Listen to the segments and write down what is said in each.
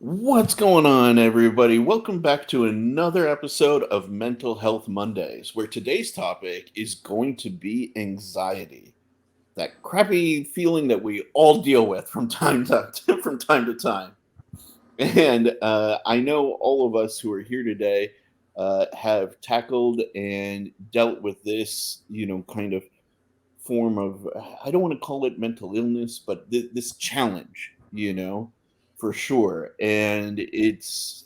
What's going on, everybody? Welcome back to another episode of Mental Health Mondays, where today's topic is going to be anxiety, that crappy feeling that we all deal with from time to from time to time. And I know all of us who are here today have tackled and dealt with this, kind of form of I don't want to call it mental illness, but this challenge, for sure. And it's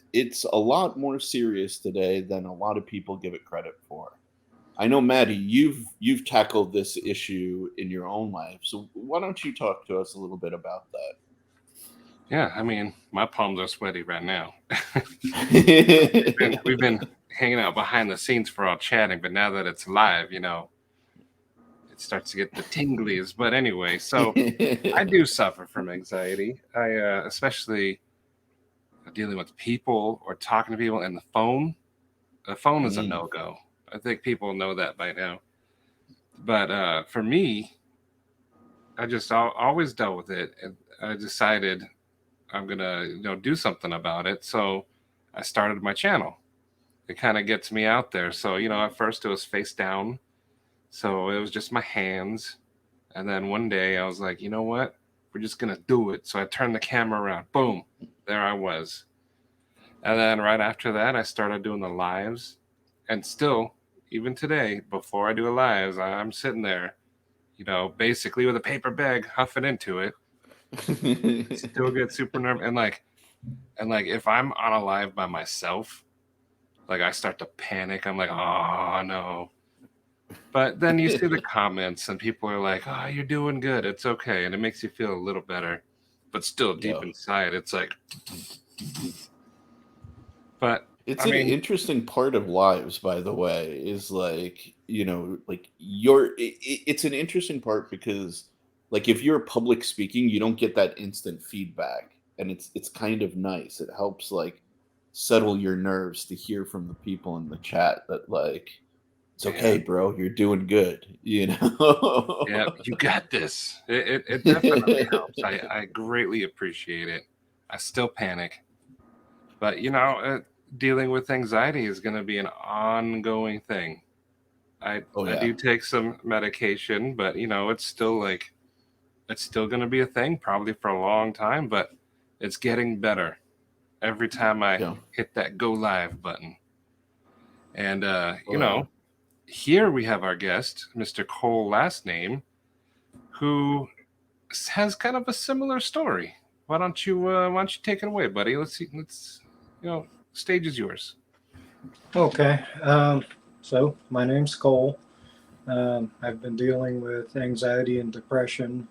a lot more serious today than a lot of people give it credit for. I know, Maddie, you've tackled this issue in your own life, so why don't you talk to us a little bit about Yeah, I mean, my palms are sweaty right now. We've that? been hanging out behind the scenes for all chatting, but now that it's live, it starts to get the tinglies. But anyway, so I do suffer from anxiety. Especially dealing with people or talking to people, and the phone. The phone is a Mm, no go. I think people know that by now. But for me, I just always dealt with it, and I decided I'm gonna do something about it. So I started my channel. It kind of gets me out there. So, at first it was face down. So it was just my hands. And then one day I was like, you know what? We're just going to do it. So I turned the camera around. Boom. There I was. And then right after that, I started doing the lives. And still, even today, before I do the lives, I'm sitting there, basically with a paper bag, huffing into it. Still get super nervous. And like if I'm on a live by myself, like I start to panic. I'm like, oh no. But then you see the comments and people are like, "Oh, you're doing good. It's okay." And it makes you feel a little better. But still deep yeah. inside it's like but It's I an mean, interesting part of lives, by the way, is like, like it's an interesting part because like if you're public speaking, you don't get that instant feedback. And it's kind of nice. It helps like settle your nerves to hear from the people in the chat that like it's yeah, okay, bro, you're doing good, yeah, you got this. It definitely helps. I greatly appreciate it. I still panic. But dealing with anxiety is going to be an ongoing thing. Oh I yeah. do take some medication, but it's still going to be a thing probably for a long time, but it's getting better every time I Yeah. hit that go live button. And, Oh yeah. here we have our guest, Mr. Cole, last name, who has kind of a similar story. Why don't you take it away, buddy? Let's see. Stage is yours. Okay. So my name's Cole. I've been dealing with anxiety and depression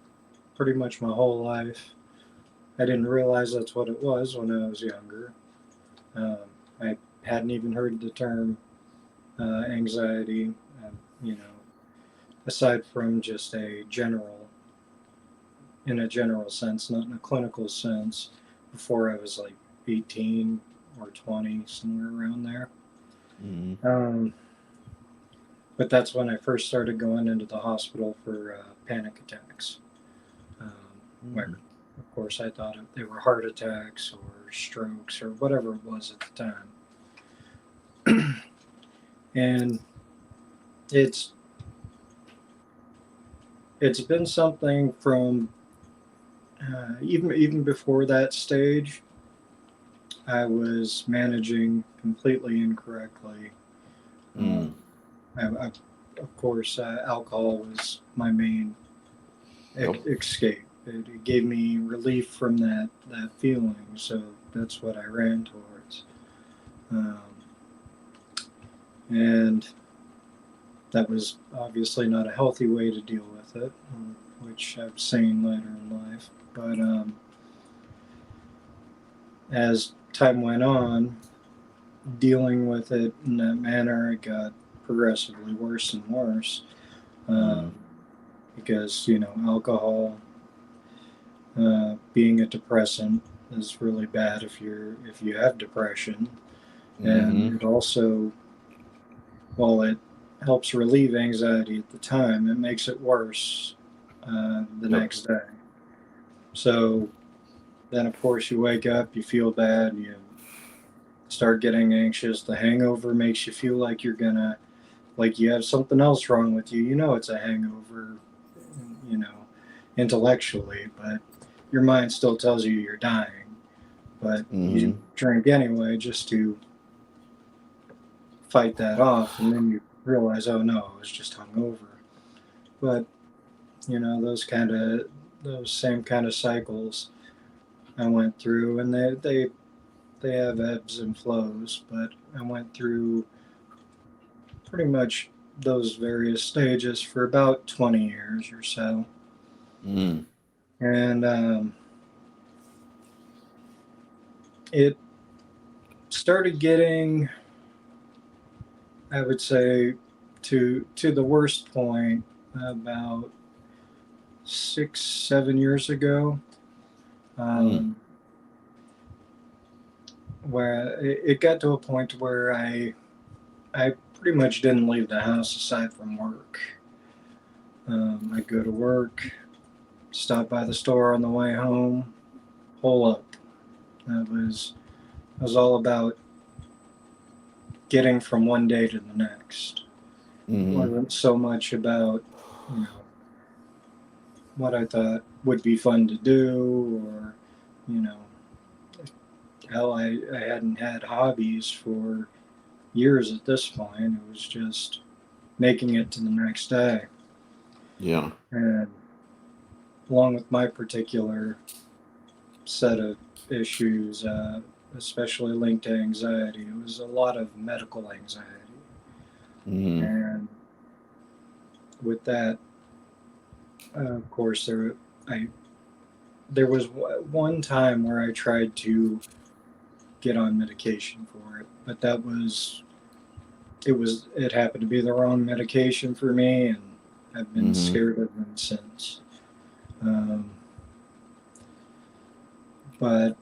pretty much my whole life. I didn't realize that's what it was when I was younger. Um, I hadn't even heard the term anxiety, you know, aside from just in a general sense, not in a clinical sense, before I was like 18 or 20, somewhere around there. Mhm. Um, But that's when I first started going into the hospital for panic attacks. Where, Mhm. of course, I thought they were heart attacks or strokes or whatever it was at the time. And it's it's been something from even before that stage. I was managing completely incorrectly. Um, Mm. of course, alcohol was my main Yep. escape. It gave me relief from that feeling, so that's what I ran towards. Um, and that was obviously not a healthy way to deal with it, which I've seen later in life. But as time went on, dealing with it in that manner, it got progressively worse and worse. Um, Mm. because alcohol, being a depressant, is really bad if you have depression, and Mhm. it also, while it helps relieve anxiety at the time, it makes it worse the Yep. next day. So then of course you wake up, you feel bad, you start getting anxious. The hangover makes you feel like you're gonna, like you have something else wrong with you. You know it's a hangover, you know, intellectually, but your mind still tells you you're dying. But you Mm-hmm. drink anyway just to fight that off, and then you realize, oh no, I was just hungover. But you know, those same kind of cycles I went through, and they have ebbs and flows, but I went through pretty much those various stages for about 20 years or so. Mm. And it started getting, I would say, to the worst point about 6, 7 years ago, Mm. um, where it got to a point where I pretty much didn't leave the house aside from work. I'd go to work, stop by the store on the way home, hole up. That was all about getting from one day to the next. It Mm-hmm. wasn't so much about, you know, what I thought would be fun to do, or, you know, hell, I hadn't had hobbies for years at this point. It was just making it to the next day. Yeah. And along with my particular set of issues, especially linked to anxiety, it was a lot of medical anxiety. Mm-hmm. And with that, of course, I there was one time where I tried to get on medication for it, but it happened to be the wrong medication for me, and I've been Mm-hmm. scared of them since. Um, but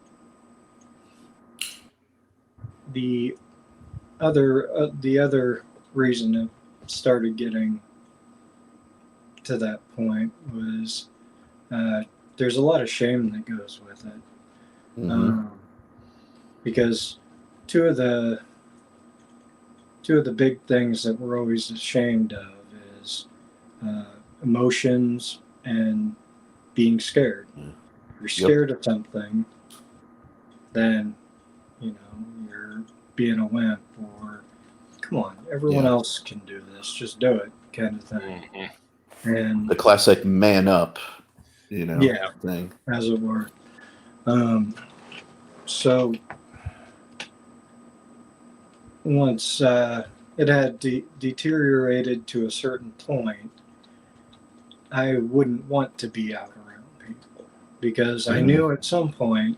the the other reason it started getting to that point was uh, there's a lot of shame that goes with it, Mm-hmm. um, because two of the two of the big things that we're always ashamed of is uh, emotions and being scared. Yeah. If you're Yep. scared of something, then you know you're being a wimp, or come on, everyone Yeah. else can do this, just do it, kind of thing. Mhm. And The classic man up, yeah, thing. as it were. Um, so once it had deteriorated to a certain point, I wouldn't want to be out around people because I Mm-hmm. knew at some point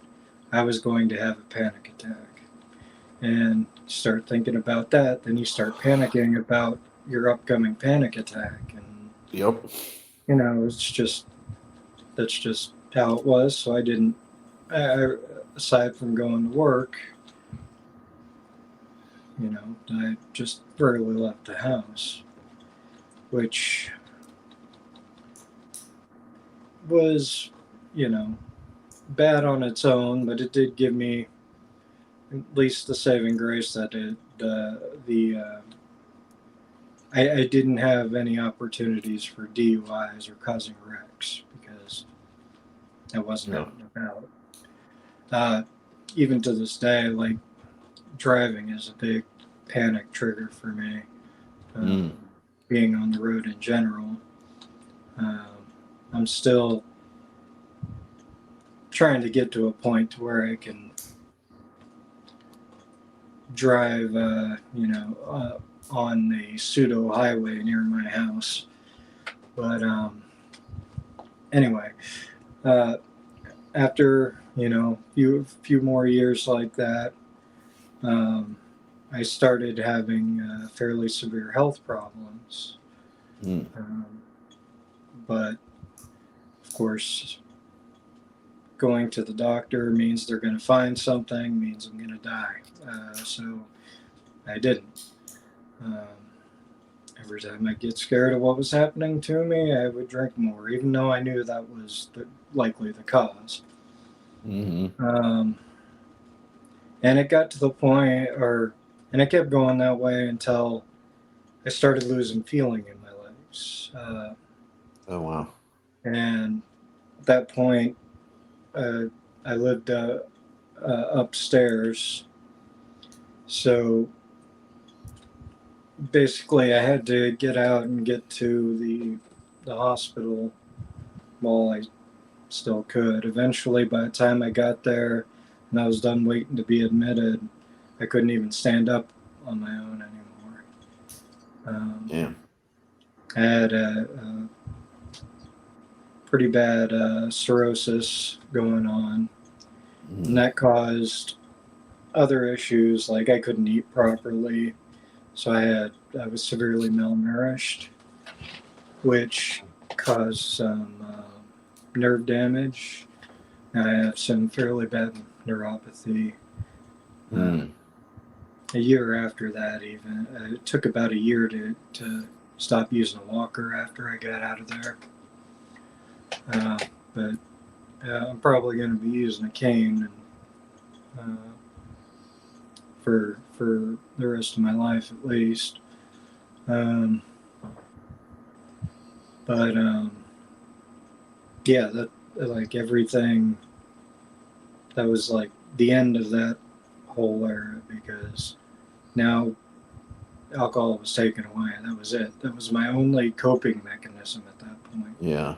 I was going to have a panic attack. And start thinking about that, then you start panicking about your upcoming panic attack. And, Yep. you know, that's just how it was. So I didn't, aside from going to work, you know, I just rarely left the house, which was, you know, bad on its own, but it did give me at least the saving grace that I didn't have any opportunities for DUIs or causing wrecks because I wasn't Yeah. out and about. Uh, Even to this day, like driving is a big panic trigger for me. Mm. Being on the road in general, um, I'm still trying to get to a point to where I can drive, on the pseudo highway near my house. But anyway, uh, after few more years like that, um, I started having fairly severe health problems. Mm. Um, but of course, going to the doctor means they're going to find something, means I'm going to die. So I didn't. Um, every time I get scared of what was happening to me, I would drink more, even though I knew that was likely the cause. Hmm. Um, and it got to the point, and it kept going that way until I started losing feeling in my legs. Oh wow. And at that point, uh, I lived upstairs. So basically, I had to get out and get to the hospital while I still could. Eventually, by the time I got there and I was done waiting to be admitted, I couldn't even stand up on my own anymore. Damn. I had a pretty bad cirrhosis going on, and Mm. that caused other issues like I couldn't eat properly, so I was severely malnourished, which caused some nerve damage. I have some fairly bad neuropathy. Uh, Mm. a year after that, even it took about a year to stop using a walker after I got out of there. Uh, but I'm probably going to be using a cane for the rest of my life at least. Um, but yeah, that like everything that was like the end of that whole era because now alcohol was taken away. That was it. That was my only coping mechanism at that point. Yeah.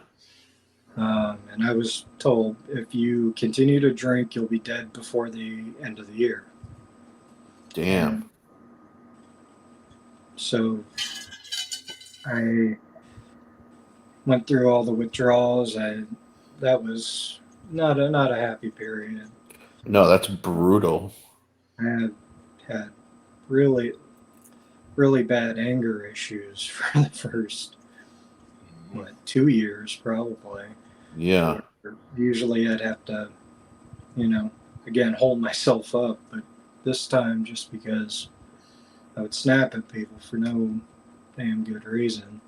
And I was told if you continue to drink, you'll be dead before the end of the year. Damn. And so I went through all the withdrawals. That was not a happy period. No, that's brutal. I had really really bad anger issues for the first 2 years probably. Yeah. Where usually I'd have to, you know, again hold myself up, but this time just because I would snap at people for no damn good reason.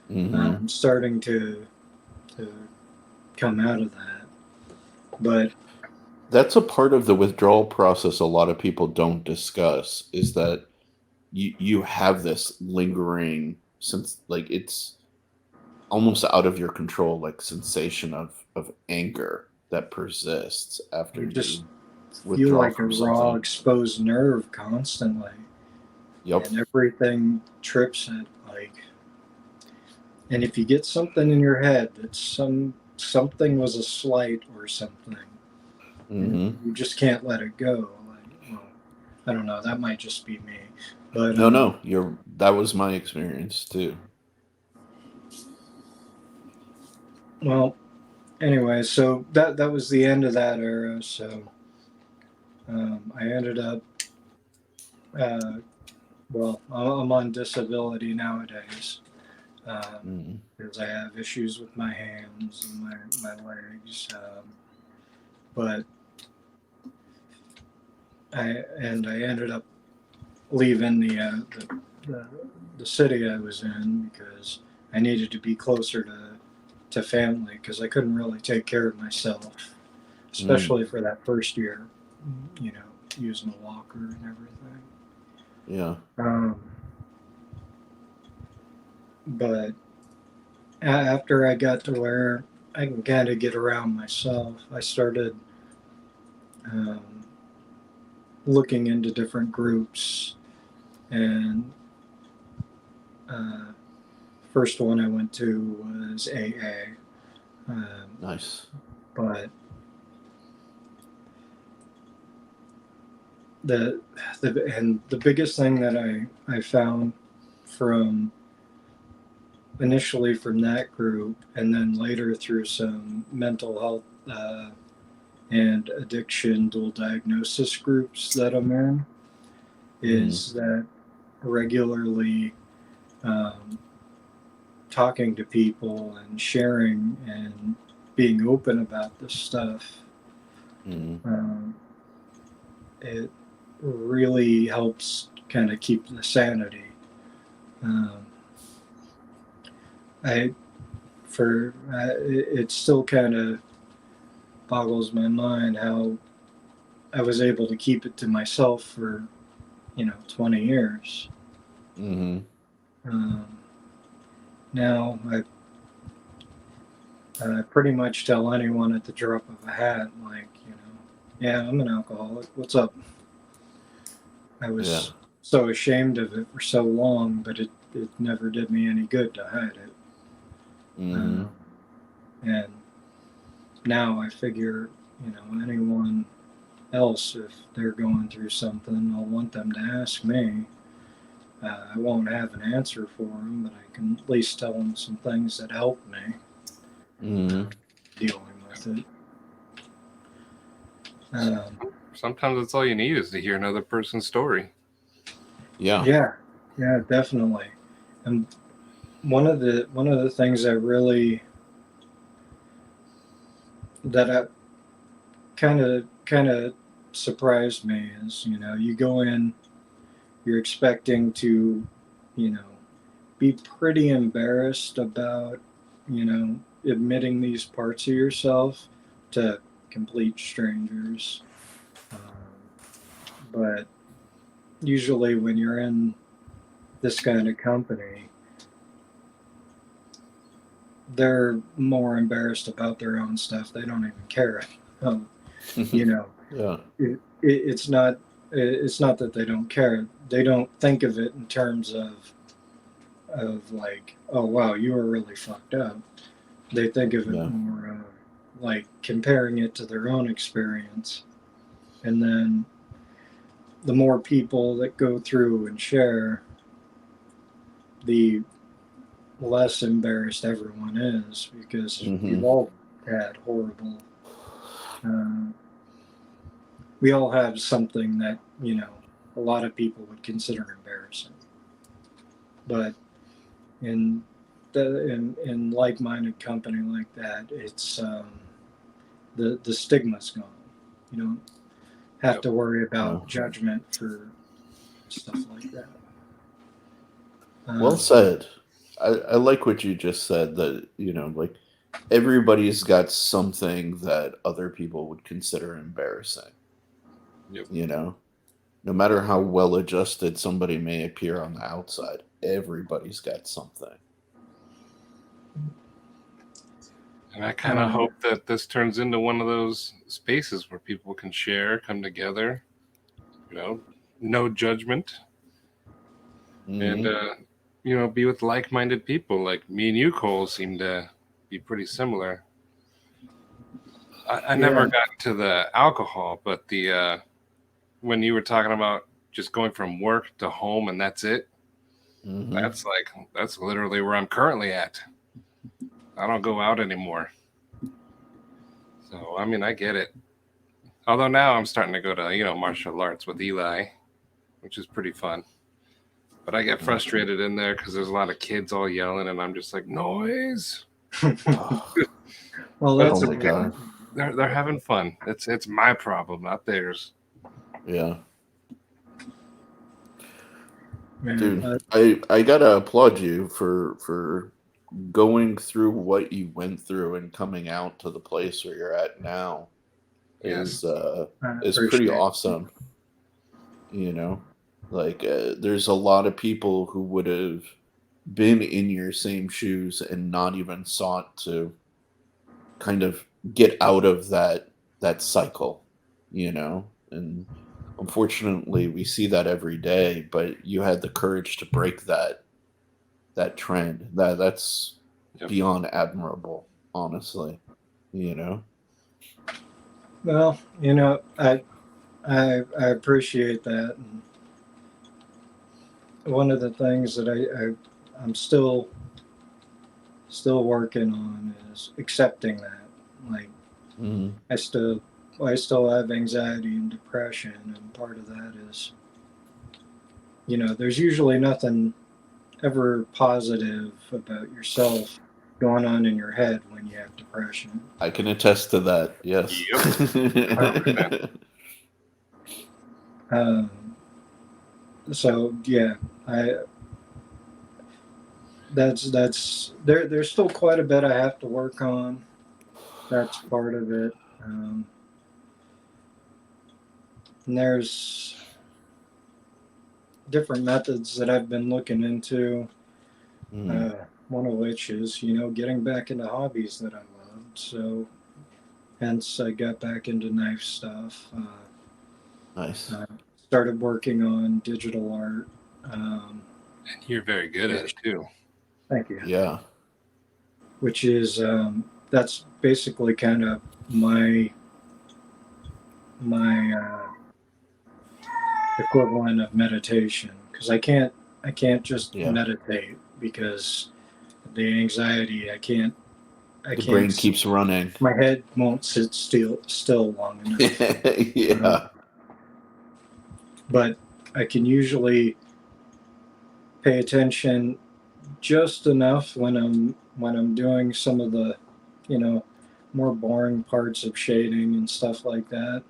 Hmm. I'm starting to come out of that, but That's a part of the withdrawal process a lot of people don't discuss is that you have this lingering since like it's almost out of your control like sensation of anger that persists after you just you feel withdraw like a from raw something. exposed nerve constantly, Yep. and everything trips it like. And if you get something in your head that something was a slight or something, and Hmm. you just can't let it go. Like, well, I don't know. That might just be me, but No, no, you're that was my experience too. well, anyway. So that was the end of that era. So I ended up. Uh, well, I'm on disability nowadays Mm. because I have issues with my hands and my legs. But I ended up leaving the the city I was in because I needed to be closer to family because I couldn't really take care of myself, Mm. especially for that first year, you know, using a walker and everything. Yeah. Um, but after I got to where I can kind of get around myself, I started um, looking into different groups and uh, first one I went to was AA. Nice. But the the biggest thing that I found from initially from that group and then later through some mental health and addiction dual diagnosis groups that I'm in Mm. is that regularly um, talking to people and sharing and being open about this stuff, Mm. um, it really helps kind of keep the sanity. Um, I it's still kind of boggles my mind how I was able to keep it to myself for 20 years. Mm-hmm. Um, now I pretty much tell anyone at the drop of a hat, like, yeah, I'm an alcoholic. What's up? I Yeah. was so ashamed of it for so long, but it never did me any good to hide it. Mm-hmm. And now I figure, anyone else, if they're going through something, I'll want them to ask me. I won't have an answer for them, but I can at least tell them some things that help me Mm-hmm. dealing with it. Um, Sometimes that's all you need is to hear another person's story. Yeah. yeah, definitely. And one of the things that I kind of surprised me is, you go in, you're expecting to, you know, be pretty embarrassed about, admitting these parts of yourself to complete strangers. Um, but usually when you're in this kind of company, they're more embarrassed about their own stuff. They don't even care. Um, you know, Yeah. it's not that they don't care. They don't think of it in terms of like, oh wow, you were really fucked up. They think of it Yeah. more like comparing it to their own experience, and then the more people that go through and share, the less embarrassed everyone is, because Mm-hmm. we've all had horrible. Uh, we all have something that a lot of people would consider embarrassing, but in in like-minded company like that, it's the stigma's gone. You don't have Yep. to worry Yeah. about judgment for stuff like that. Well Um, said. I like what you just said, that, like, everybody's got something that other people would consider embarrassing, Yep. you know? No matter how well adjusted somebody may appear on the outside, everybody's got something. And I kind of um, hope that this turns into one of those spaces where people can share, come together, you know, no judgment, and Hmm. be with like-minded people. Like me and you, Cole, seem to be pretty similar. I never yeah, got into the alcohol, but the when you were talking about just going from work to home and that's it, Hmm. that's literally where I'm currently at. I don't go out anymore. So I mean, I get it. Although now I'm starting to go to martial arts with Eli, which is pretty fun. But I get Yeah. frustrated in there because there's a lot of kids all yelling, and I'm just like noise. Oh, well, But oh that's it's my okay. god. They're having fun. It's my problem, not theirs. Yeah. man. Dude, I gotta applaud you for going through what you went through and coming out to the place where you're at now Yes. is I is pretty appreciate awesome, like, there's a lot of people who would have been in your same shoes and not even sought to kind of get out of that cycle, and unfortunately we see that every day, but you had the courage to break that trend. That's Yep. beyond admirable, honestly, you know. Well, I appreciate that. And one of the things that I'm still working on is accepting that. Like, Mhm. I still I still have anxiety and depression, and part of that is, there's usually nothing ever positive about yourself going on in your head when you have depression. I can attest to that, yes. Yep. 100%. Um, so yeah, I there's still quite a bit I have to work on. That's part of it. Um, and there's different methods that I've been looking into. Mm, One of which is, getting back into hobbies that I loved. So, hence, I got back into knife stuff. nice. Started working on digital art. Um, And you're very good at it too. Thank you. Yeah. Which is that's basically kind of my equivalent of meditation, because I can't just Yeah. meditate because the anxiety. I The can't. brain keeps running. My head won't sit still long enough. Yeah. But I can usually pay attention just enough when I'm doing some of the, you know, more boring parts of shading and stuff like that,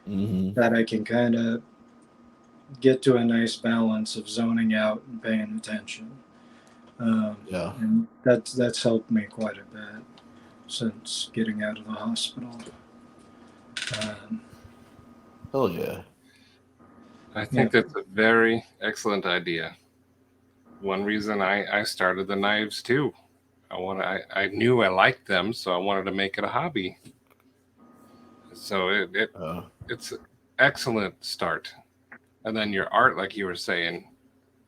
Hmm. that I can kind of get to a nice balance of zoning out and paying attention. Yeah. And that's helped me quite a bit since getting out of the hospital. Um, Hell yeah. I yeah, think that's a very excellent idea. One reason I started the knives too. I knew I liked them, so I wanted to make it a hobby. So Uh, it's an excellent start. And then your art, like you were saying,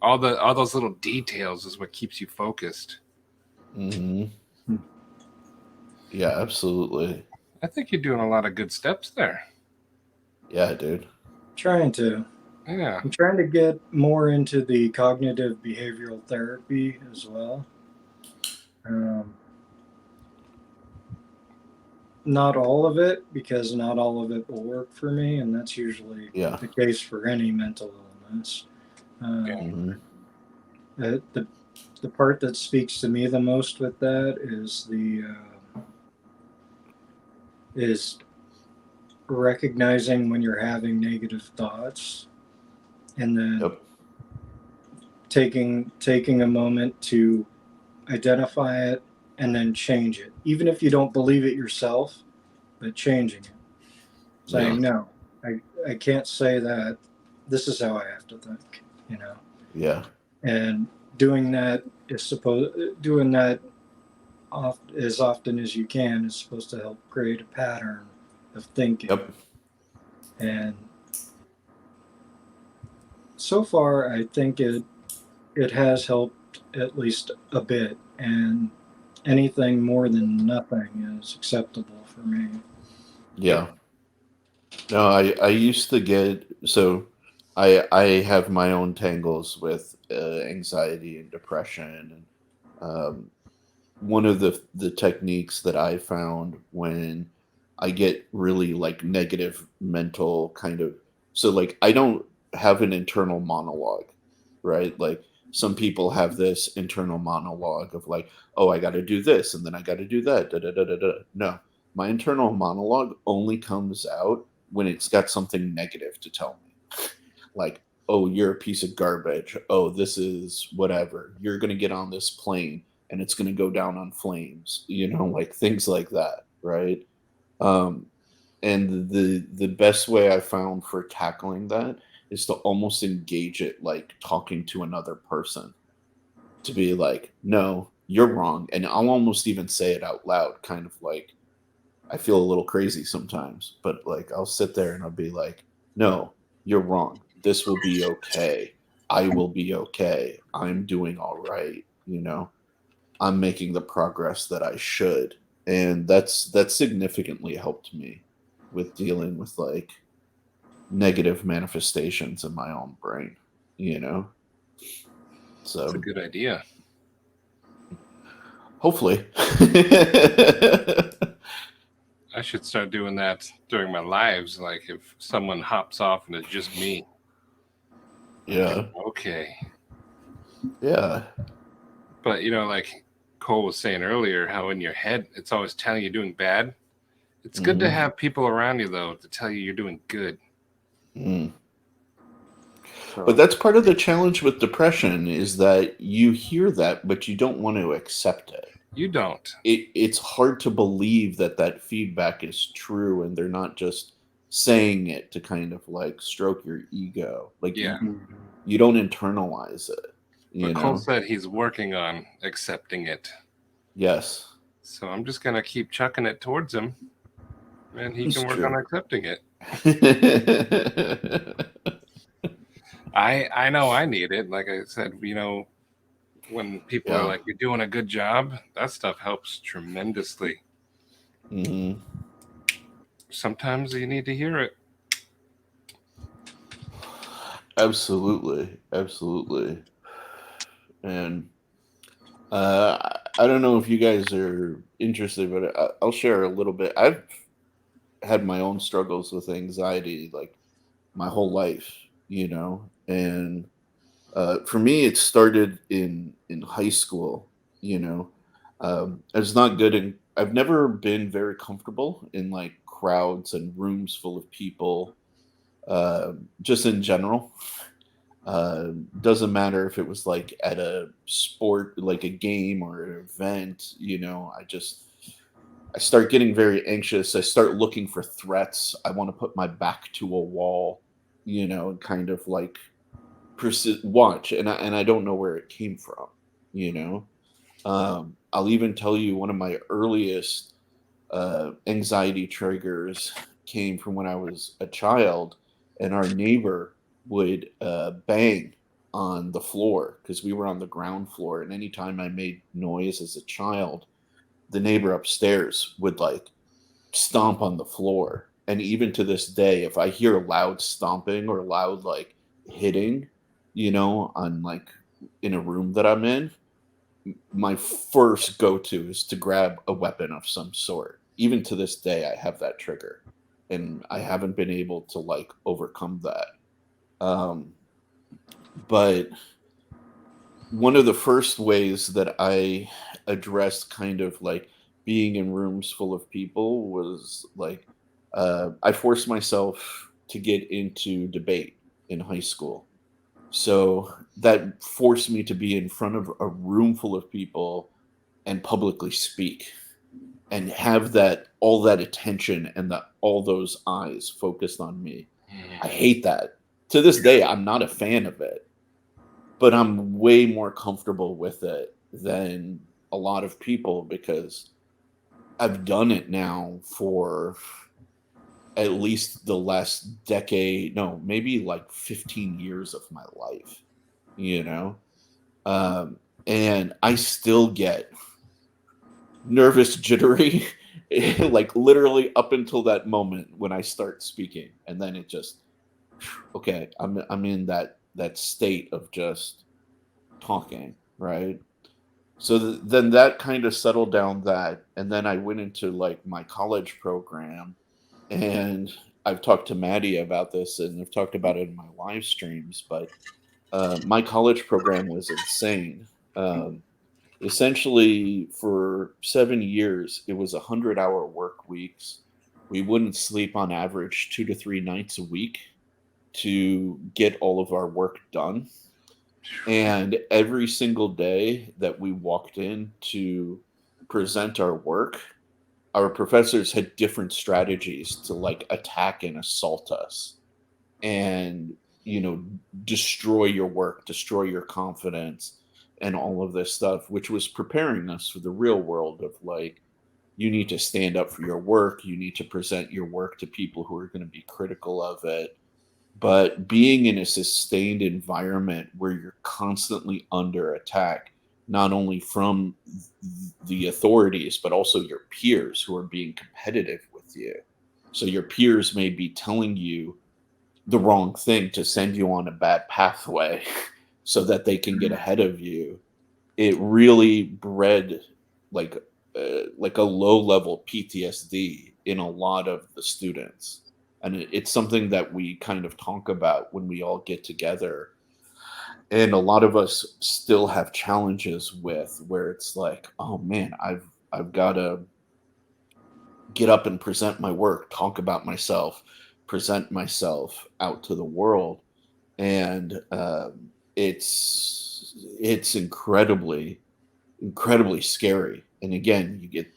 all those little details is what keeps you focused. hmm. Yeah, absolutely. I think you're doing a lot of good steps there. Yeah, dude. trying to. Yeah. I'm trying to get more into the cognitive behavioral therapy as well. Um, Not all of it, because not all of it will work for me, and that's usually Yeah. the case for any mental illness. Yeah. Um, Hmm. the part that speaks to me the most with that is recognizing when you're having negative thoughts, and then Yep. taking a moment to identify it and then change it, even if you don't believe it yourself, but changing it, Yeah. saying no, I can't say that. This is how I have to think, Yeah. and doing that as often as you can is supposed to help create a pattern of thinking. Yep. And so far, I think it has helped at least a bit, and anything more than nothing is acceptable for me. Yeah. No, I used to get so I have my own tangles with anxiety and depression, and one of the techniques that I found when I get really like negative mental kind of, so like I don't have an internal monologue, right? Like some people have this internal monologue of like, oh, I got to do this and then I got to do that. Da, da, da, da, da. No, my internal monologue only comes out when it's got something negative to tell me. Like, oh, you're a piece of garbage. Oh, this is whatever. You're going to get on this plane and it's going to go down on flames, like things like that, right? Um, and the best way I found for tackling that is to almost engage it like talking to another person, to be like, no, you're wrong. And I'll almost even say it out loud, kind of like, I feel a little crazy sometimes, but like I'll sit there and I'll be like, no, you're wrong. This will be okay. I will be okay. I'm doing all right. I'm making the progress that I should. And that's significantly helped me with dealing with like negative manifestations in my own brain, you know? That's a So good idea. hopefully. I should start doing that during my lives. Like if someone hops off and it's just me, I'm like, Yeah. okay. Yeah. But like Cole was saying earlier, how in your head it's always telling you doing bad. It's good to Hmm. have people around you though to tell you you're doing good. Mm. But So that's part of the challenge with depression is that you hear that, but you don't want to accept it. You don't. It's hard to believe that that feedback is true and they're not just saying it to kind of like stroke your ego. Like Yeah. you don't internalize it, But you Cole know? said he's working on accepting it. Yes. So I'm just gonna keep chucking it towards him, and he It's can work on true. accepting it. I know I need it. Like I said, when people are Yeah. like, "You're doing a good job," that stuff helps tremendously. Hmm. Sometimes you need to hear it. Absolutely. Absolutely. And I don't know if you guys are interested, but I'll share a little bit. I've had my own struggles with anxiety like my whole life, and for me, it started in high school. I was not good in. I've never been very comfortable in like crowds and rooms full of people. Just in general, doesn't matter if it was like at a sport, like a game or an event. I start getting very anxious. I start looking for threats. I want to put my back to a wall, and kind of like watch, and I don't know where it came from. You know, I'll even tell you one of my earliest anxiety triggers came from when I was a child, and our neighbor would bang on the floor because we were on the ground floor, and anytime I made noise as a child, the neighbor upstairs would like stomp on the floor. And even to this day, if I hear loud stomping or loud like hitting, on like in a room that I'm in, my first go to is to grab a weapon of some sort. Even to this day, I have that trigger and I haven't been able to like overcome that. Um, but one of the first ways that I addressed kind of like being in rooms full of people was like I forced myself to get into debate in high school. So that forced me to be in front of a room full of people and publicly speak and have that all that attention and that all those eyes focused on me. I Mhm. hate that. To this day, I'm not a fan of it, but I'm way more comfortable with it than a lot of people because I've done it now for at least the last decade, no, maybe like 15 years of my life, you know? Um, and I still get nervous, jittery, like literally up until that moment when I start speaking. And then it just, okay, I'm in that state of just talking, right? So then that kind of settled down that, and then I went into like my college program, and I've talked to Maddie about this, and I've talked about it in my live streams. But my college program was insane. Um, Essentially, for 7 years, it was 100-hour work weeks. We wouldn't sleep on average 2 to 3 nights a week to get all of our work done. And every single day that we walked in to present our work, our professors had different strategies to like attack and assault us and, you know, destroy your work, destroy your confidence, and all of this stuff, which was preparing us for the real world of like, you need to stand up for your work, you need to present your work to people who are going to be critical of it, but being in a sustained environment where you're constantly under attack, not only from the authorities, but also your peers who are being competitive with you. So your peers may be telling you the wrong thing to send you on a bad pathway so that they can get ahead of you. It really bred like like a low level PTSD in a lot of the students, and it's something that we kind of talk about when we all get together. And a lot of us still have challenges with where it's like, oh man, I've got to get up and present my work, talk about myself, present myself out to the world, and it's incredibly scary, and again, you get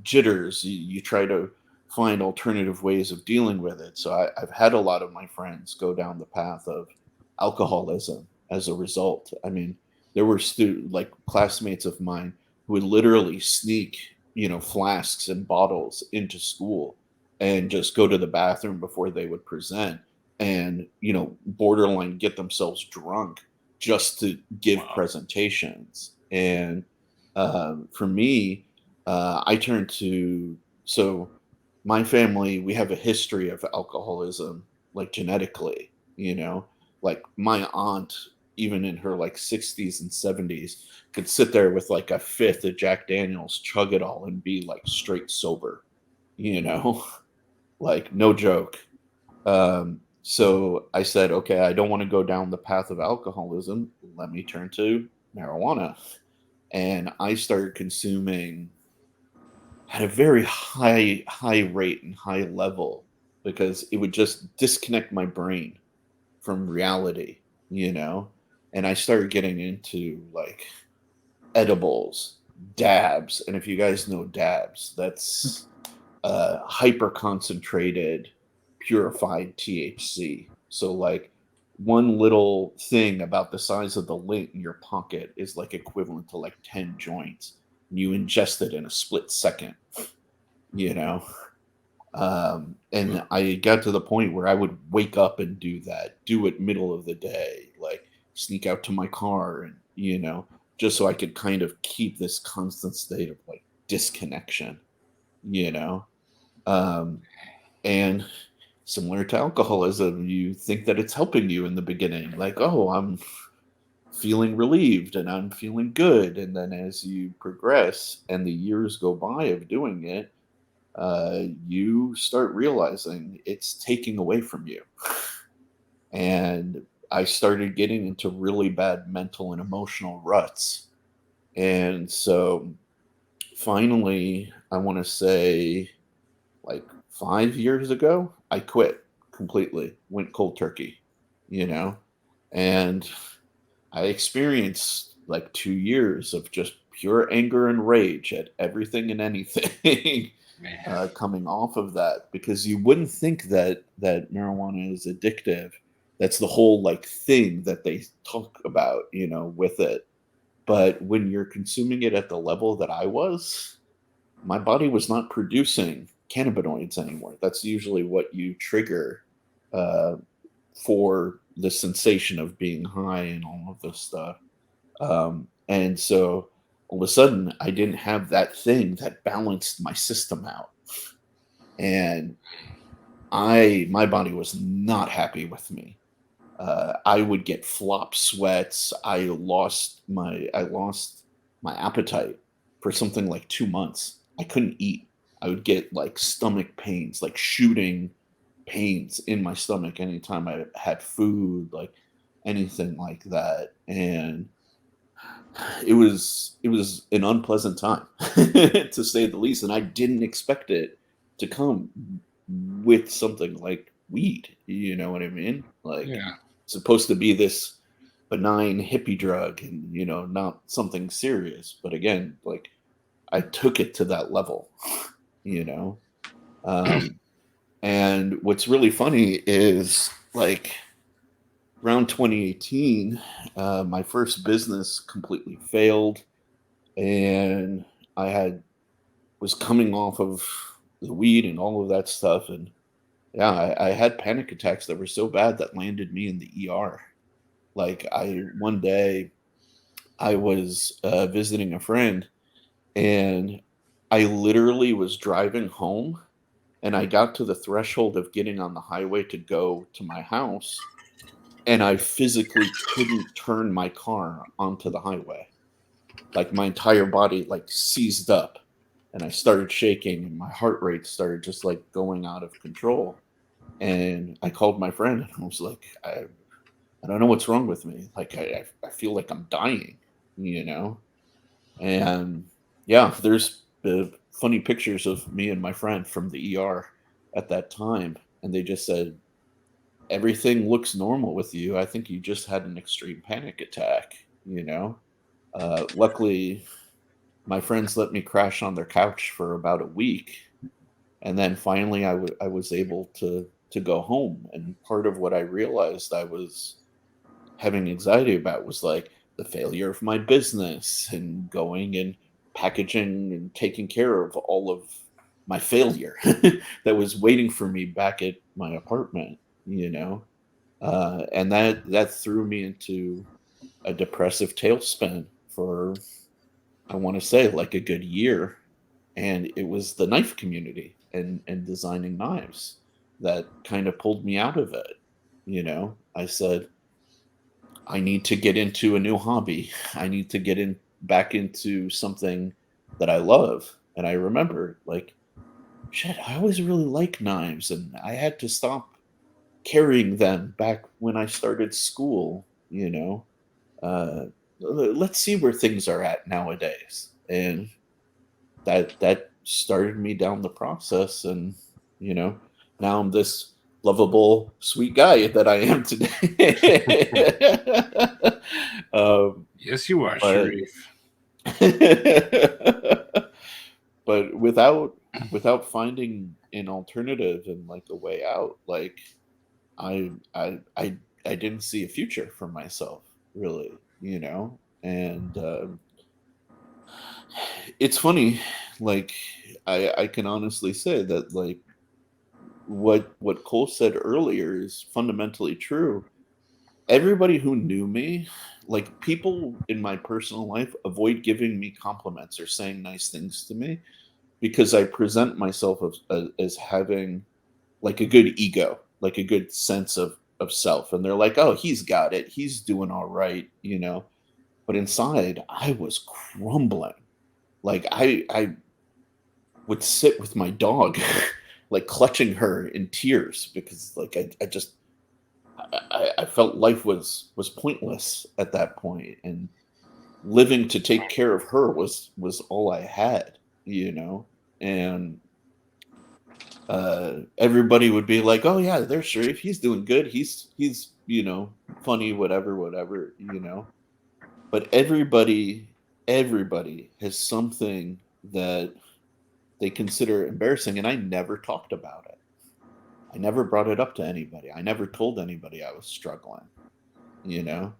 jitters. You try to find alternative ways of dealing with it. So I've had a lot of my friends go down the path of alcoholism as a result. I mean, there were like classmates of mine who would literally sneak, flasks and bottles into school and just go to the bathroom before they would present, and borderline get themselves drunk just to give Wow. presentations. And for me, I turned to so my family, we have a history of alcoholism, like genetically, like my aunt, even in her like 60s and 70s, could sit there with like a fifth of Jack Daniels, chug it all, and be like straight sober, you know, like no joke. So I said, okay, I don't want to go down the path of alcoholism. Let me turn to marijuana. And I started consuming at a very high rate and high level, because it would just disconnect my brain from reality, you know? And I started getting into like edibles, dabs. And if you guys know dabs, that's hyper concentrated, purified THC. So, like, one little thing about the size of the lint in your pocket is like equivalent to like 10 joints. You ingest it in a split second, you know? And I got to the point where I would wake up and do that, do it middle of the day, like sneak out to my car and, just so I could kind of keep this constant state of like disconnection, you know? Um, and similar to alcoholism, you think that it's helping you in the beginning, like, oh, I'm feeling relieved and I'm feeling good. And then as you progress and the years go by of doing it, you start realizing it's taking away from you. And I started getting into really bad mental and emotional ruts. And so finally, I want to say like 5 years ago, I quit completely, went cold turkey, you know, and I experienced like 2 years of just pure anger and rage at everything and anything. Man. Coming off of that, because you wouldn't think that marijuana is addictive. That's the whole like thing that they talk about, with it. But when you're consuming it at the level that I was, my body was not producing cannabinoids anymore. That's usually what you trigger uh, for the sensation of being high and all of this stuff. And so all of a sudden, I didn't have that thing that balanced my system out, and my body was not happy with me. I would get flop sweats. I lost my appetite for something like 2 months. I couldn't eat. I would get like stomach pains, like shooting pains in my stomach anytime I had food, like anything like that. And it was an unpleasant time to say the least, and I didn't expect it to come with something like weed. You know what I mean? Like, Yeah. it's supposed to be this benign hippie drug, and not something serious. But again, like, I took it to that level. you know um and what's really funny is, like, around 2018, my first business completely failed, and I had was coming off of the weed and all of that stuff, and yeah, I had panic attacks that were so bad that landed me in the ER. Like, I one day I was visiting a friend, and I literally was driving home, and I got to the threshold of getting on the highway to go to my house, and I physically couldn't turn my car onto the highway. Like, my entire body like seized up, and I started shaking, and my heart rate started just like going out of control. And I called my friend, and I was like, I don't know what's wrong with me. Like, I feel like I'm dying, you know? And yeah, there's funny pictures of me and my friend from the ER at that time. And they just said, everything looks normal with you. I think you just had an extreme panic attack, you know? Luckily, my friends let me crash on their couch for about a week, and then finally I was able to go home. And part of what I realized I was having anxiety about was like the failure of my business and going and packaging and taking care of all of my failure that was waiting for me back at my apartment, you know. And that threw me into a depressive tailspin for, I want to say, like a good year. And it was the knife community and designing knives that kind of pulled me out of it. I said, I need to get into a new hobby. I need to get in back into something that I love. And I remember, like, shit, I always really liked knives, and I had to stop carrying them back when I started school. Let's see where things are at nowadays. And that started me down the process, and you know now I'm this lovable sweet guy that I am today. Yes, you are, But Sharif. but without finding an alternative and like a way out, like I I I I didn't see a future for myself, really. And it's funny, like I can honestly say that, like, what Cole said earlier is fundamentally true. Everybody who knew me, like, people in my personal life, avoid giving me compliments or saying nice things to me because I present myself as having like a good ego, like a good sense of self, and they're like, "Oh, he's got it. He's doing all right." But inside, I was crumbling. Like I would sit with my dog, like clutching her in tears because, like, I just I felt life was pointless at that point, and living to take care of her was all I had. And everybody would be like, "Oh yeah, there's Sharif. He's doing good. He's funny, whatever. But everybody has something that they consider embarrassing, and I never talked about it. I never brought it up to anybody. I never told anybody I was struggling. You know,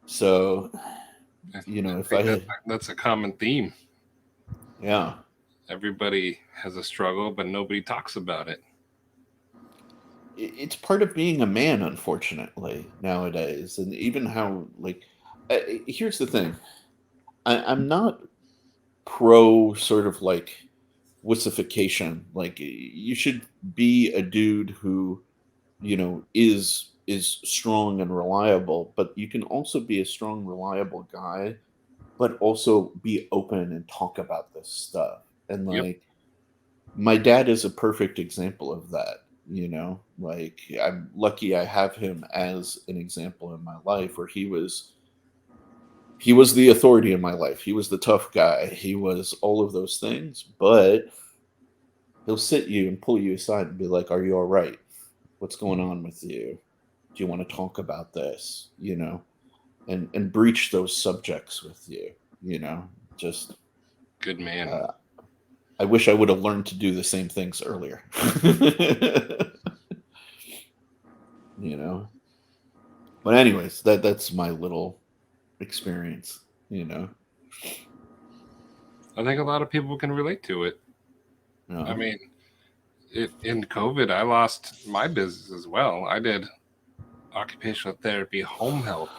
so I if think I that's a common theme. yeah, Everybody has a struggle, but nobody talks about it. it's part of being a man, unfortunately, nowadays. And even how, like, here's the thing. I'm not pro sort of like wussification. Like, you should be a dude who is strong and reliable, but you can also be a strong, reliable guy, but also be open and talk about this stuff. And Yep. like, my dad is a perfect example of that. Like, I'm lucky I have him as an example in my life where he was the authority in my life. He was the tough guy. He was all of those things, but he'll sit you and pull you aside and be like, "Are you all right? What's going on with you? Do you want to talk about this?" And breach those subjects with you. You know, just Good man. uh, I wish I would have learned to do the same things earlier. you know, but anyways, that's my little experience. You know, I think a lot of people can relate to it. I yeah, mean, in COVID, I lost my business as well. I did occupational therapy, home health.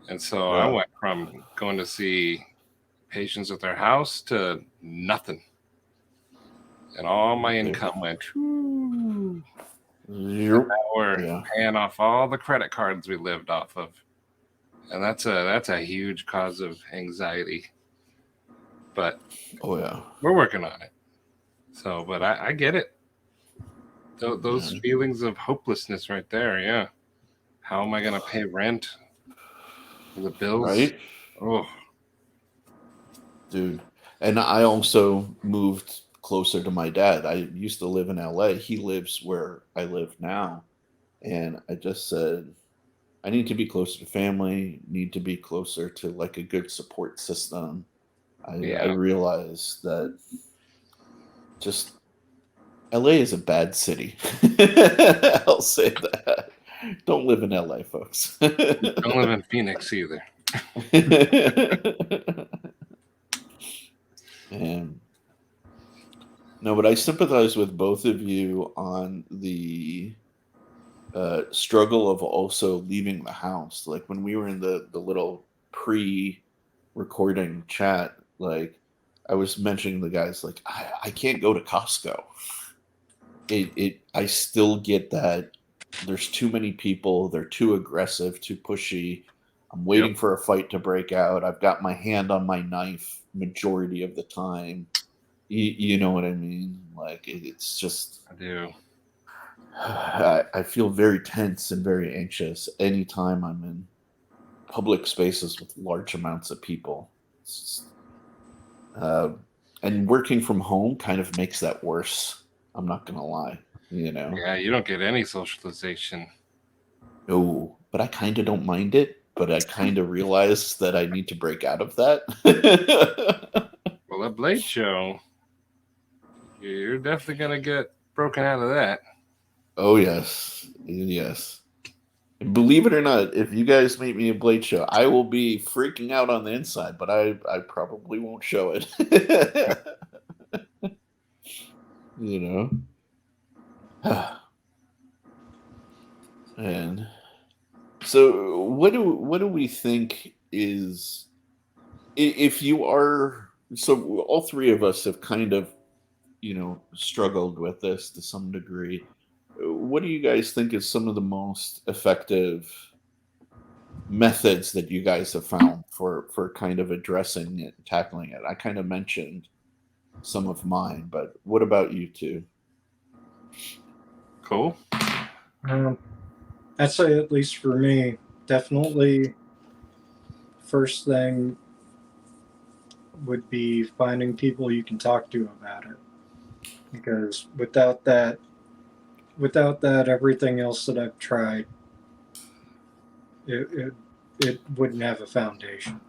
And so I yeah. went from going to see patients at their house to nothing. And all my Okay. income went, "Whew." And Yep. now we're Yeah. paying off all the credit cards we lived off of. And that's a huge cause of anxiety. But Oh yeah. we're working on it. So, but I get it. Those Yeah. feelings of hopelessness right there. Yeah. How am I going to pay rent? The bills? Right, Oh, dude. And I also moved closer to my dad. I used to live in LA. He lives where I live now. And I just said, I need to be closer to family, need to be closer to like a good support system. I Yeah. realize that just LA is a bad city. I'll say that. Don't live in LA, folks. Don't live in Phoenix either. And no, but I sympathize with both of you on the struggle of also leaving the house. Like when we were in the little pre-recording chat, like I was mentioning the guys, like I can't go to Costco. I still get that there's too many people, they're too aggressive, too pushy. I'm Yep, waiting for a fight to break out. I've got my hand on my knife majority of the time. You know what I mean? Like it's just I do. I feel very tense and very anxious anytime I'm in public spaces with large amounts of people. It's just, uh, and working from home kind of makes that worse. I'm not gonna lie, you know. Yeah, you don't get any socialization. No, but I kind of don't mind it. But I kind of realize that I need to break out of that. Well, a Blade show, you're definitely gonna get broken out of that. Oh yes, yes. Believe it or not, if you guys meet me at Blade Show, I will be freaking out on the inside, but I probably won't show it. You know. And so what do we think is if you are so all three of us have kind of, struggled with this to some degree. What do you guys think is some of the most effective methods that you guys have found for kind of addressing it, tackling it? I kind of mentioned some of mine, but what about you two? Cool. Um, I'd say, at least for me, definitely first thing would be finding people you can talk to about it. Because without that, everything else that I've tried, it it, it wouldn't have a foundation.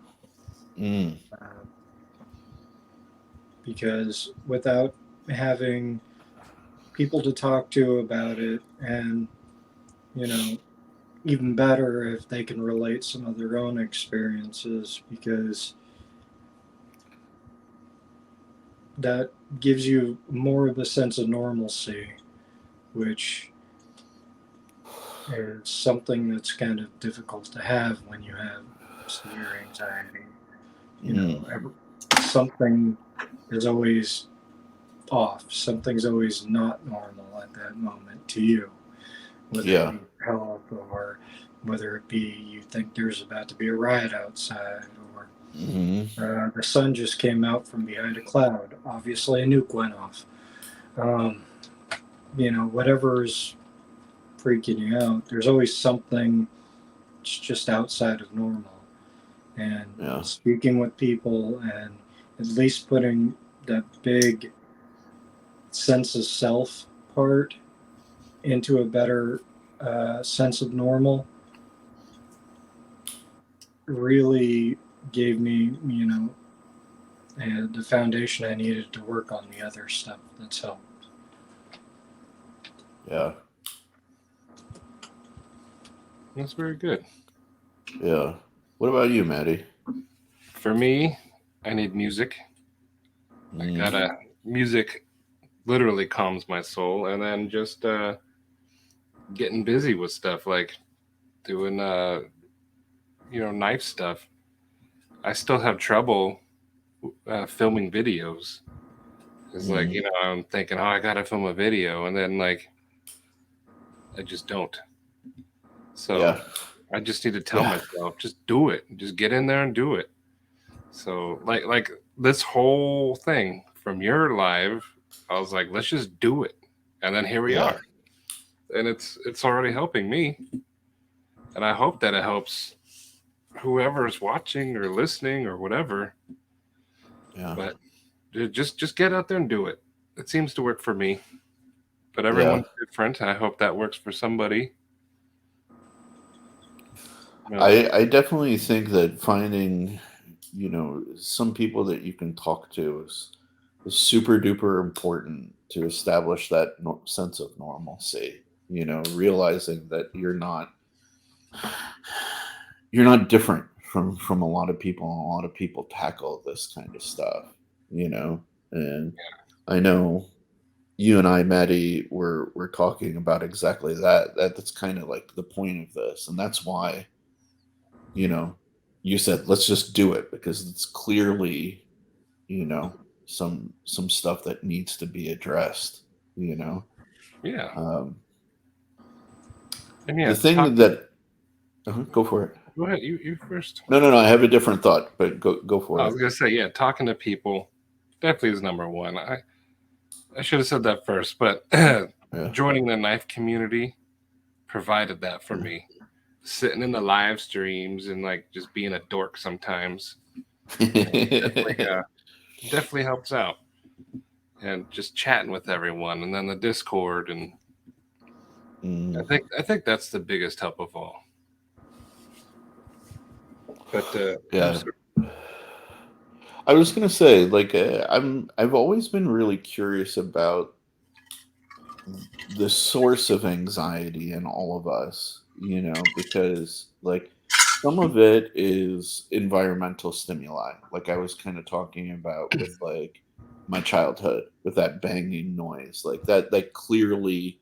Mm, Uh, because without having people to talk to about it, and you know, even better if they can relate some of their own experiences, because that gives you more of a sense of normalcy, which is something that's kind of difficult to have when you have severe anxiety. You know, mm, something is always off. Something's always not normal at that moment to you, whether it yeah. be health, or whether it be you think there's about to be a riot outside, or Hmm. the sun just came out from behind a cloud. Obviously, a nuke went off. Um, whatever's freaking you out, there's always something just outside of normal. And Yeah. speaking with people, and at least putting that big sense of self part into a better sense of normal really gave me, the foundation I needed to work on the other stuff that's helped. Yeah. That's very good. Yeah. What about you, Maddie? For me, I need music. I Mm, gotta music literally calms my soul, and then just getting busy with stuff like doing knife stuff. I still have trouble filming videos. It's like, mm, I'm thinking, oh, I gotta film a video, and then like I just don't. So yeah. I just need to tell Yeah. myself, just do it. Just get in there and do it. So like this whole thing from your live, I was like, let's just do it. And then here we Yeah. are. And it's already helping me. And I hope that it helps whoever is watching or listening or whatever. Yeah. But just get out there and do it. It seems to work for me. But Yeah. everyone's different, and I hope that works for somebody. I definitely think that finding some people that you can talk to is super duper important to establish that sense of normalcy. Realizing that you're not different from a lot of people, and a lot of people tackle this kind of stuff. You know, and I know you and I, Maddie, were talking about exactly that. That's kind of like the point of this, and that's why you know you said let's just do it because it's clearly you know some stuff that needs to be addressed. You know, Yeah. um, And the yeah, thing that go for it. go ahead. You first. No, no, no. I have a different thought, but go I for was it. gonna say, yeah, talking to people definitely is number one. I should have said that first, but Yeah. joining the knife community provided that for me. Sitting in the live streams and like just being a dork sometimes, definitely, Yeah. definitely helps out. And just chatting with everyone, and then the Discord, and Mm. I think that's the biggest help of all. But I'm Yeah. sorry. I was gonna say, like, I've always been really curious about the source of anxiety in all of us, because like some of it is environmental stimuli, like I was kind of talking about with like my childhood with that banging noise, like that clearly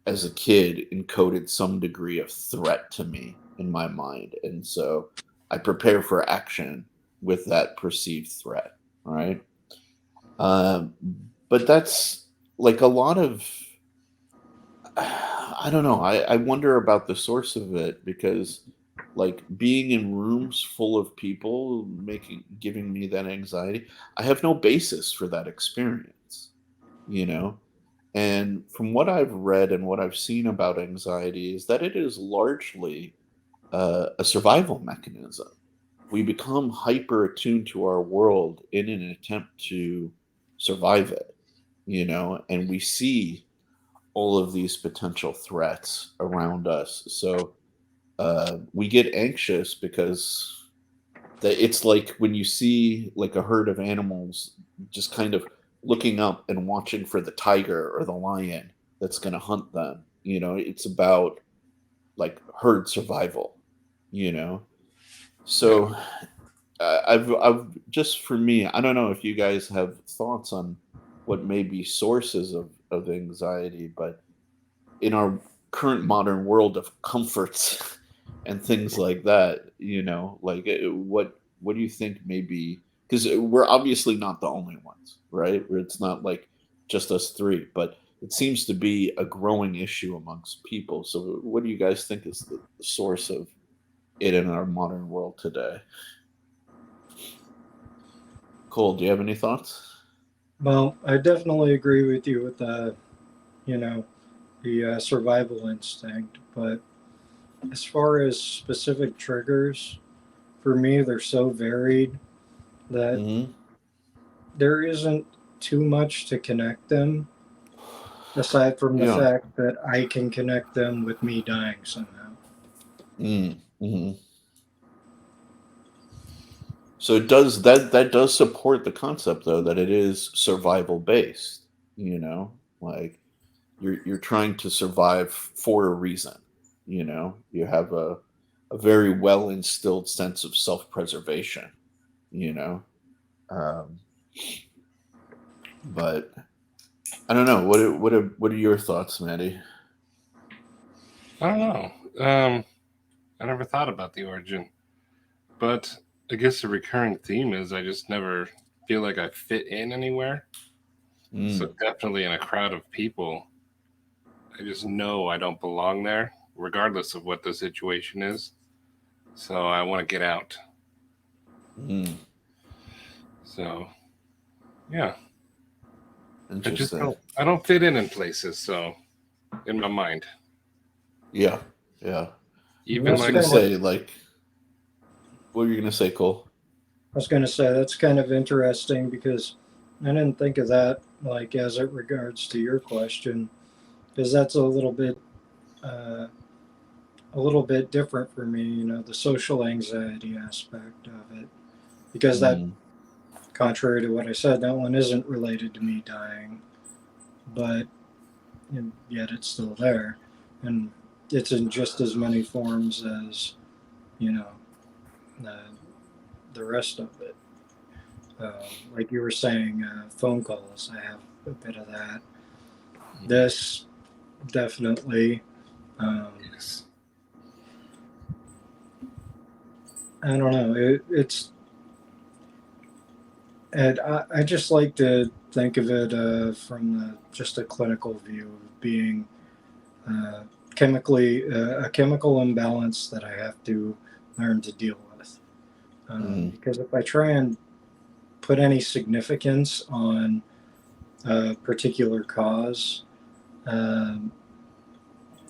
as a kid encoded some degree of threat to me in my mind. And so I prepare for action with that perceived threat. Right. Um, but that's like a lot of, I don't know. I wonder about the source of it because like being in rooms full of people giving me that anxiety, I have no basis for that experience, you know? And from what I've read and what I've seen about anxiety is that it is largely a survival mechanism. We become hyper attuned to our world in an attempt to survive it, and we see all of these potential threats around us. So we get anxious because it's like when you see like a herd of animals just kind of looking up and watching for the tiger or the lion that's going to hunt them. It's about like herd survival. You know, Yeah. so I've just for me, I don't know if you guys have thoughts on what may be sources of anxiety, but in our current modern world of comforts and things like that, like what do you think maybe, because we're obviously not the only ones, right? It's not like just us three, but it seems to be a growing issue amongst people. So what do you guys think is the source of it in our modern world today? Cole, do you have any thoughts? Well, I definitely agree with you with you know, the survival instinct. But as far as specific triggers, for me, they're so varied that Hmm. there isn't too much to connect them, aside from the Yeah. fact that I can connect them with me dying somehow. Mm-hmm. So it does that does support the concept though that it is survival based, like you're trying to survive for a reason, You have a very well instilled sense of self-preservation, you know. Um, but I don't know. What are your thoughts, Maddie? I don't know. I never thought about the origin, but I guess the recurring theme is I just never feel like I fit in anywhere. So Mm, definitely in a crowd of people, I just know I don't belong there, regardless of what the situation is. So I want to get out. mm, So yeah, I just interesting. don't fit in places. So in my mind, Yeah, yeah. And I even was that's like gonna kind of, say like, what were you gonna say, Cole? I was going to say, that's kind of interesting because I didn't think of that, like, as it regards to your question, because that's uh, a little bit different for me, the social anxiety aspect of it. because that, Mm, contrary to what I said, that one isn't related to me dying, but and yet it's still there, and it's in just as many forms as you know the, the rest of it. Like you were saying, phone calls. I have a bit of that. mm, This definitely. Um, Yes. I don't know. It's and I just like to think of it from just a clinical view of being uh, chemically a chemical imbalance that I have to learn to deal with. mm, Because if I try and put any significance on a particular cause, um,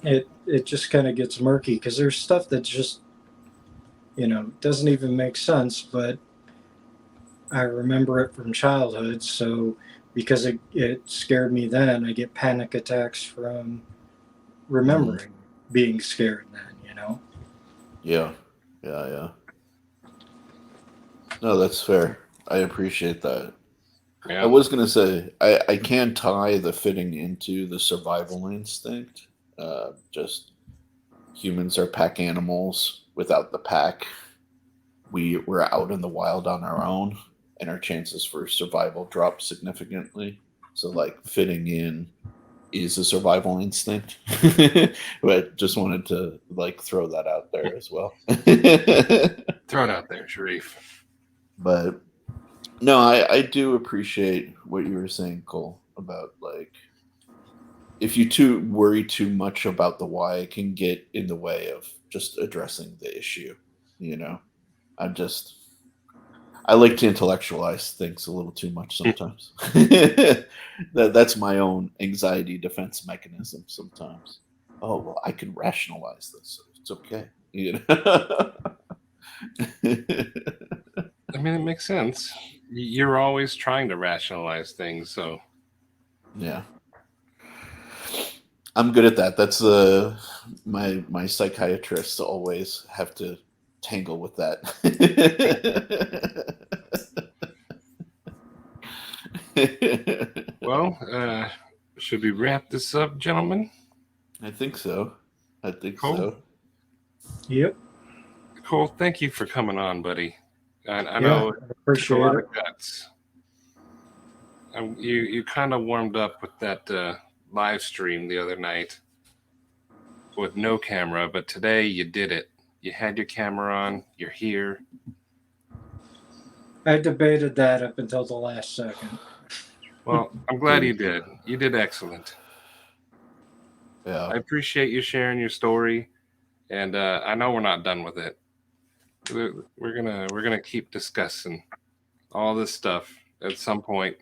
it just kind of gets murky because there's stuff that just doesn't even make sense, but I remember it from childhood. So because it scared me then, I get panic attacks from mm. remembering being scared then. Yeah, yeah, yeah. No, that's fair. I appreciate that. I Yeah. was gonna say I can tie the fitting into the survival instinct. Just humans are pack animals. Without the pack, we're out in the wild on our own, and our chances for survival drop significantly. So, like, fitting in is a survival instinct. But just wanted to like throw that out there as well. Throw it out there, Sharif. But no, I do appreciate what you were saying, Cole, about like if you too worry too much about the why, it can get in the way of just addressing the issue. You know, I'm just I like to intellectualize things a little too much sometimes. That's my own anxiety defense mechanism sometimes. Oh well, I can rationalize this, so it's okay. You know? I mean, it makes sense. You're always trying to rationalize things, so Yeah, I'm good at that. That's my psychiatrists always have to tangle with that. well, should we wrap this up, gentlemen? I think so. I think Cole, so. Yep. Cole, thank you for coming on, buddy. I Yeah. know it I took a appreciate lot it. of guts. You kind of warmed up with that live stream the other night with no camera, but today you did it. You had your camera on. You're here. I debated that up until the last second. Well, I'm glad Dude. you did. You did excellent. Yeah. I appreciate you sharing your story, and I know we're not done with it. We're gonna keep discussing all this stuff at some point.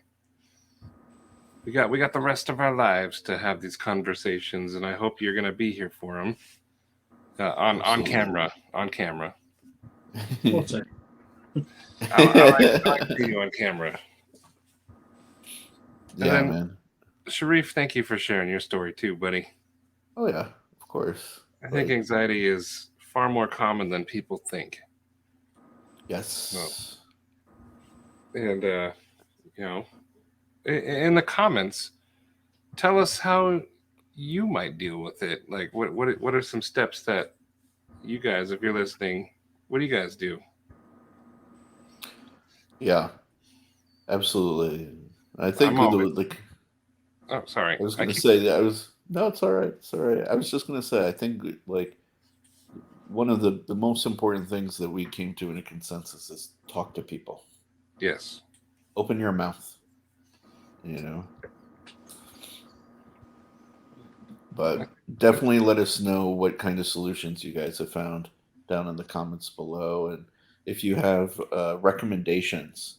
We got the rest of our lives to have these conversations, and I hope you're gonna be here for them on Absolutely. camera. On camera. We'll see. I like to see you on camera. And Yeah, then man. Sharif, thank you for sharing your story too, buddy. Oh yeah, of course. I think Like, anxiety is far more common than people think. So, yes. and you know, in the comments, tell us how you might deal with it. Like, what are some steps that you guys, if you're listening, what do you guys do? Yeah, absolutely. I think I'm the always. like Oh, sorry. I was I gonna keep. say that I was no, it's all right. It's all right. I was just gonna say I think like one of the most important things that we came to in a consensus is talk to people. Yes. Open your mouth. You know, but definitely let us know what kind of solutions you guys have found down in the comments below, and if you have recommendations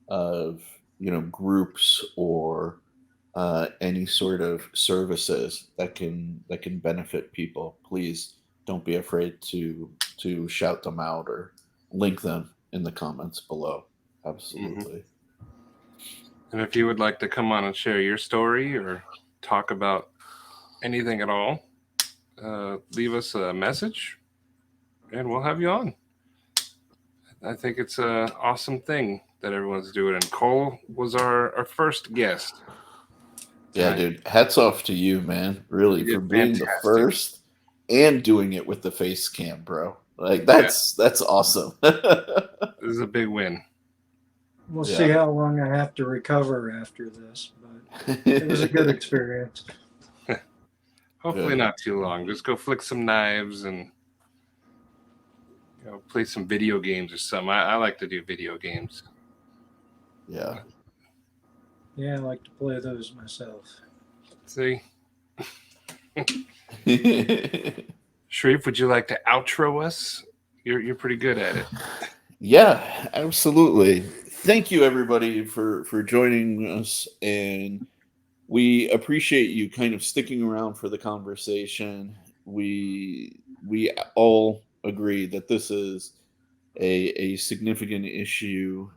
of groups or any sort of services that can benefit people, please don't be afraid to shout them out or link them in the comments below. Hmm. Absolutely. And if you would like to come on and share your story or talk about anything at all, leave us a message and we'll have you on. I think it's a awesome thing that everyone's doing. And Cole was our first guest Yeah, tonight. dude. Hats off to you, man. Really, You for did being the fantastic. first and doing it with the face cam, bro. Like Yeah, that's awesome. this is a big win. We'll see Yeah. how long I have to recover after this, but it was a good experience. Hopefully Good. not too long. Just go flick some knives and play some video games or something. I like to do video games. Yeah. Yeah, I like to play those myself. See, Sharif, would you like to outro us? You're pretty good at it. Yeah, absolutely. Thank you everybody for joining us, and we appreciate you kind of sticking around for the conversation. We all agree that this is a significant issue.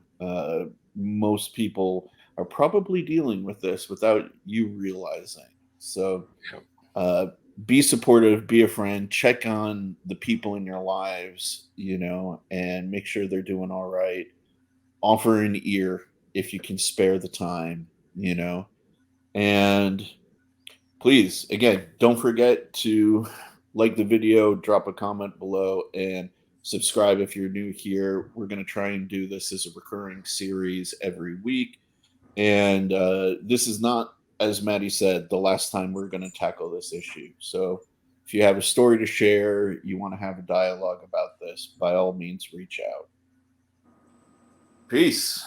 Most people are probably dealing with this without you realizing. So Yep. uh, be supportive, be a friend, check on the people in your lives, and make sure they're doing all right. Offer an ear if you can spare the time, and please, again, don't forget to like the video, drop a comment below, and subscribe if you're new here. We're going to try and do this as a recurring series every week. And this is not, as Maddie said, the last time we're going to tackle this issue. So if you have a story to share, you want to have a dialogue about this, by all means, reach out. Peace.